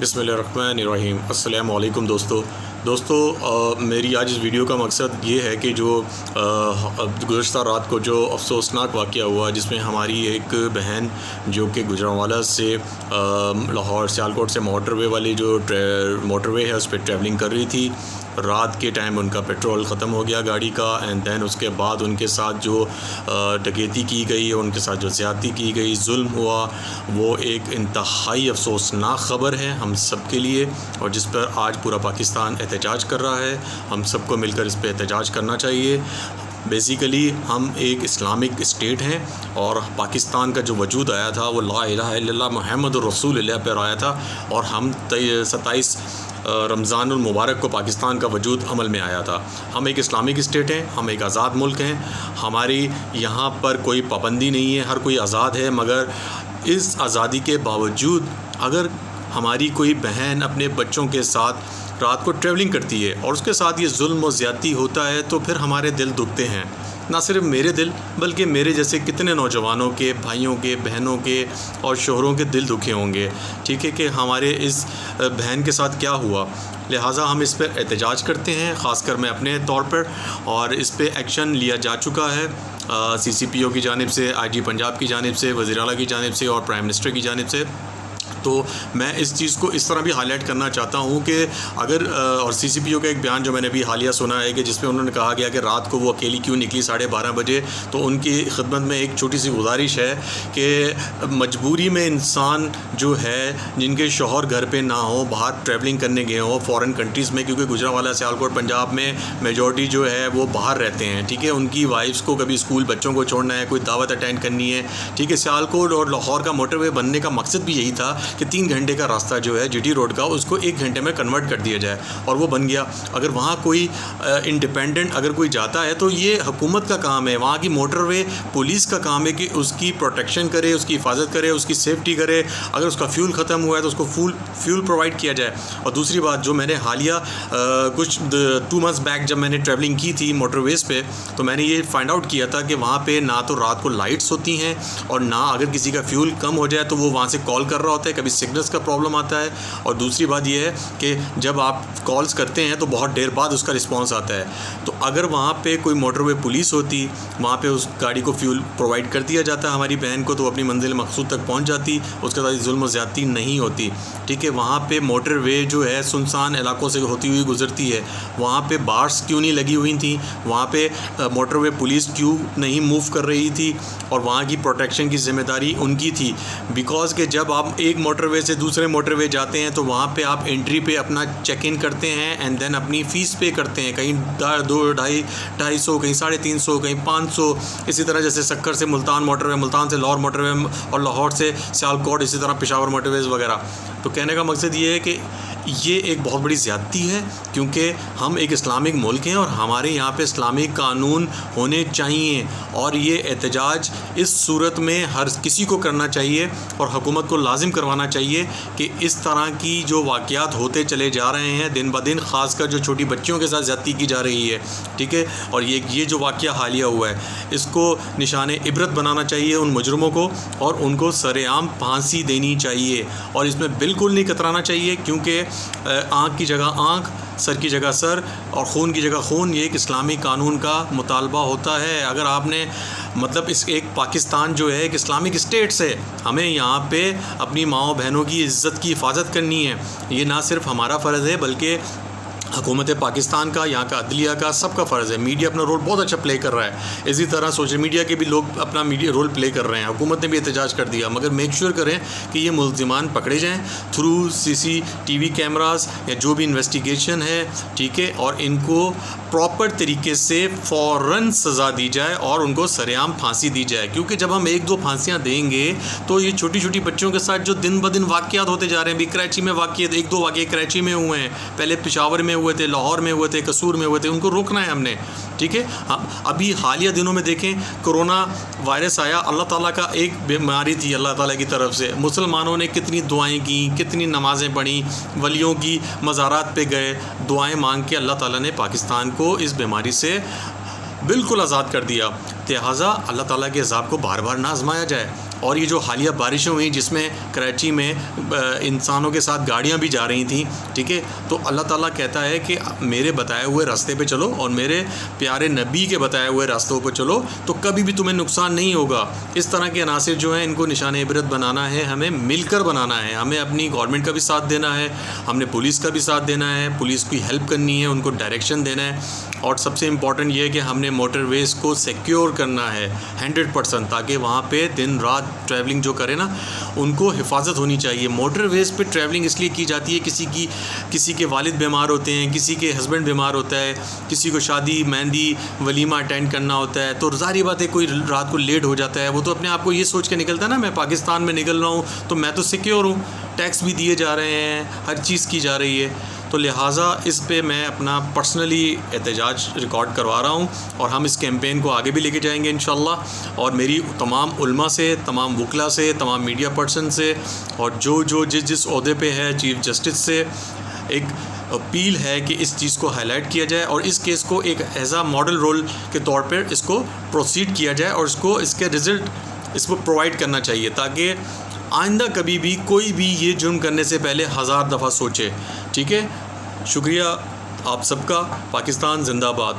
बिस्मिल्लाहिर्रहमानिर्रहीम। अस्सलामु अलैकुम दोस्तों, मेरी आज इस वीडियो का मकसद ये है कि जो गुज़श्ता रात को जो अफसोसनाक वाक़या हुआ जिसमें हमारी एक बहन जो कि गुजरांवाला से लाहौर सियालकोट से मोटरवे वाली जो मोटरवे है उस पर ट्रैवलिंग कर रही थी। रात के टाइम उनका पेट्रोल ख़त्म हो गया गाड़ी का, एंड देन उसके बाद उनके साथ जो डकैती की गई, उनके साथ जो ज़्यादती की गई, जुल्म हुआ, वो एक इंतहाई अफसोसनाक ख़बर है हम सब के लिए, और जिस पर आज पूरा पाकिस्तान एहतजाज कर रहा है। हम सबको मिलकर इस पर एहतजाज करना चाहिए। बेसिकली हम एक इस्लामिक स्टेट हैं और पाकिस्तान का जो वजूद आया था वो ला इलाहा इल्लल्लाह मुहम्मदुर रसूलुल्लाह पर आया था, और हम 27 रमज़ानुल मुबारक को पाकिस्तान का वजूद अमल में आया था। हम एक इस्लामिक स्टेट हैं, हम एक आज़ाद मुल्क हैं, हमारी यहाँ पर कोई पाबंदी नहीं है, हर कोई आज़ाद है। मगर इस आज़ादी के बावजूद अगर हमारी कोई बहन अपने बच्चों के साथ रात को ट्रैवलिंग करती है और उसके साथ ये जुल्म और ज़्यादती होता है तो फिर हमारे दिल दुखते हैं। ना सिर्फ मेरे दिल बल्कि मेरे जैसे कितने नौजवानों के, भाइयों के, बहनों के और शोहरों के दिल दुखे होंगे, ठीक है, कि हमारे इस बहन के साथ क्या हुआ। लिहाजा हम इस पर एहतजाज करते हैं, ख़ासकर मैं अपने तौर पर, और इस पर एक्शन लिया जा चुका है CCPO की जानिब से, IG पंजाब की जानिब से, वज़ीर आला की जानिब से और प्राइम मिनिस्टर की जानिब से। तो मैं इस चीज़ को इस तरह भी हाईलाइट करना चाहता हूँ कि अगर और CCPO का एक बयान जो मैंने भी हालिया सुना है कि जिसमें उन्होंने कहा गया कि रात को वो अकेली क्यों निकली 12:30 बजे। तो उनकी खिदमत में एक छोटी सी गुजारिश है कि मजबूरी में इंसान जो है, जिनके शौहर घर पे ना हो, बाहर ट्रैवलिंग करने गए हों फॉरेन कंट्रीज़ में, क्योंकि गुजरांवाला सियालकोट पंजाब में मेजॉरिटी जो है वो बाहर रहते हैं, ठीक है। उनकी वाइफ्स को कभी स्कूल बच्चों को छोड़ना है, कोई दावत अटेंड करनी है, ठीक है। सियालकोट और लाहौर का मोटरवे बनने का मकसद भी यही था कि 3 घंटे का रास्ता जो है GT रोड का, उसको 1 घंटे में कन्वर्ट कर दिया जाए, और वो बन गया। अगर वहाँ कोई इंडिपेंडेंट अगर कोई जाता है तो ये हुकूमत का काम है, वहाँ की मोटरवे पुलिस का काम है कि उसकी प्रोटेक्शन करे, उसकी हिफाजत करे, उसकी सेफ्टी करे। अगर उसका फ्यूल ख़त्म हुआ है तो उसको फ्यूल प्रोवाइड किया जाए। और दूसरी बात, जो मैंने हालिया कुछ 2 मंथ्स बैक जब मैंने ट्रैवलिंग की थी मोटरवेज़ पे, तो मैंने ये फाइंड आउट किया था कि वहाँ पे ना तो रात को लाइट्स होती हैं, और ना अगर किसी का फ्यूल कम हो जाए तो वो वहाँ से कॉल कर रहा होता है, कभी सिग्नल्स का प्रॉब्लम आता है। और दूसरी बात ये है कि जब आप कॉल्स करते हैं तो बहुत देर बाद उसका रिस्पांस आता है। तो अगर वहाँ पे कोई मोटरवे पुलिस होती, वहाँ पे उस गाड़ी को फ्यूल प्रोवाइड कर दिया जाता हमारी बहन को, तो वो अपनी मंजिल मकसूद तक पहुँच जाती, उसके साथ जुल्म और ज़्यादती नहीं होती, ठीक है। वहाँ पे मोटरवे जो है सुनसान इलाकों से होती हुई गुजरती है, वहाँ पे बार्स क्यों नहीं लगी हुई थी, वहाँ पे मोटरवे पुलिस क्यों नहीं मूव कर रही थी, और वहाँ की प्रोटेक्शन की ज़िम्मेदारी उनकी थी। बिकॉज़ कि जब आप एक मोटरवे से दूसरे मोटरवे जाते हैं तो वहाँ पे आप एंट्री पे अपना चेक इन करते हैं, एंड देन अपनी फ़ीस पे करते हैं, कहीं 200-250, कहीं 350, कहीं 500। इसी तरह जैसे सक्कर से मुल्तान मोटरवे, मुल्तान से लाहौर मोटरवे, और लाहौर से सियालकोट, इसी तरह पेशावर मोटरवेज़ वगैरह। तो कहने का मकसद ये है कि ये एक बहुत बड़ी ज़्यादती है, क्योंकि हम एक इस्लामिक मुल्क हैं और हमारे यहाँ पे इस्लामिक कानून होने चाहिए, और ये एहतजाज इस सूरत में हर किसी को करना चाहिए और हुकूमत को लाजिम करवाना चाहिए कि इस तरह की जो वाक़यात होते चले जा रहे हैं दिन ब दिन, ख़ासकर जो छोटी बच्चियों के साथ ज़्यादती की जा रही है, ठीक है। और ये जो वाक़या हालिया हुआ है, इसको निशान इबरत बनाना चाहिए उन मुजरमों को, और उनको सरेआम फांसी देनी चाहिए, और इसमें बिल्कुल नहीं कतराना चाहिए, क्योंकि आँख की जगह आँख, सर की जगह सर, और खून की जगह खून, ये एक इस्लामी कानून का मुतालबा होता है। अगर आपने मतलब इस एक पाकिस्तान जो है एक इस्लामिक स्टेट से, हमें यहाँ पे अपनी माँओं बहनों की इज़्ज़त की हिफाजत करनी है। ये ना सिर्फ हमारा फ़र्ज़ है बल्कि हुकूमत पाकिस्तान का, यहाँ का अदलिया का, सबका फ़र्ज़ है। मीडिया अपना रोल बहुत अच्छा प्ले कर रहा है, इसी तरह सोशल मीडिया के भी लोग अपना मीडिया रोल प्ले कर रहे हैं। हुकूमत ने भी एहतजाज कर दिया, मगर मेक श्योर करें कि ये मुल्ज़िमान पकड़े जाएँ थ्रू CCTV कैमरास या जो भी इन्वेस्टिगेशन है, ठीक है, और इनको प्रॉपर तरीके से फ़ौरन सज़ा दी जाए और उनको सरेआम फांसी दी जाए। क्योंकि जब हम 1-2 फांसियाँ देंगे तो ये छोटी छोटी बच्चियों के साथ जो दिन ब दिन वाक़यात होते जा रहे हैं, भी कराची में वाक़यात 1-2 वाक़े कराची में हुए हैं, पहले पेशावर में हुए थे, लाहौर में हुए थे, कसूर में हुए थे, उनको रोकना है हमने, ठीक है। अभी हालिया दिनों में देखें, कोरोना वायरस आया, अल्लाह ताला का एक बीमारी थी अल्लाह ताला की तरफ से। मुसलमानों ने कितनी दुआएं की, कितनी नमाज़ें पढ़ी, वलियों की मज़ारात पे गए, दुआएं मांग के अल्लाह ताला ने पाकिस्तान को इस बीमारी से बिल्कुल आज़ाद कर दिया। लिहाजा अल्लाह ताला के अज़ाब को बार बार ना आज़माया जाए। اور یہ جو حالیہ بارشیں ہوئیں جس میں کراچی میں انسانوں کے ساتھ گاڑیاں بھی جا رہی تھیں، ٹھیک ہے، تو اللہ تعالیٰ کہتا ہے کہ میرے بتائے ہوئے راستے پہ چلو اور میرے پیارے نبی کے بتائے ہوئے راستوں پہ چلو تو کبھی بھی تمہیں نقصان نہیں ہوگا۔ اس طرح کے عناصر جو ہیں ان کو نشان عبرت بنانا ہے، ہمیں مل کر بنانا ہے، ہمیں اپنی گورنمنٹ کا بھی ساتھ دینا ہے، ہم نے پولیس کا بھی ساتھ دینا ہے، پولیس کی ہیلپ کرنی ہے، ان کو ڈائریکشن دینا ہے، اور سب سے امپورٹنٹ یہ ہے کہ ہم نے موٹر ویز کو سیکیور کرنا ہے 100%، تاکہ وہاں پہ دن رات ٹریولنگ جو کرے نا ان کو حفاظت ہونی چاہیے۔ موٹر ویز پہ ٹریولنگ اس لیے کی جاتی ہے، کسی کے والد بیمار ہوتے ہیں، کسی کے ہسبینڈ بیمار ہوتا ہے، کسی کو شادی مہندی ولیمہ اٹینڈ کرنا ہوتا ہے، تو ظاہری بات ہے کوئی رات کو لیٹ ہو جاتا ہے، وہ تو اپنے آپ کو یہ سوچ کے نکلتا ہے نا میں پاکستان میں نکل رہا ہوں تو میں تو سیکیور ہوں، ٹیکس بھی دیے جا رہے ہیں، ہر چیز کی جا رہی ہے، تو لہٰذا اس پہ میں اپنا پرسنلی احتجاج ریکارڈ کروا رہا ہوں، اور ہم اس کیمپین کو آگے بھی لے کے جائیں گے انشاءاللہ، اور میری تمام علماء سے، تمام وکلاء سے، تمام میڈیا پرسن سے، اور جو جس عہدے پہ ہے چیف جسٹس سے ایک اپیل ہے کہ اس چیز کو ہائی لائٹ کیا جائے، اور اس کیس کو ایک ایز اے ماڈل رول کے طور پر اس کو پروسیڈ کیا جائے، اور اس کے رزلٹ اس کو پرووائڈ کرنا چاہیے، تاکہ آئندہ کبھی بھی کوئی بھی یہ جرم کرنے سے پہلے 1000 دفعہ سوچے۔ ٹھیک ہے، شکریہ آپ سب کا۔ پاکستان زندہ باد۔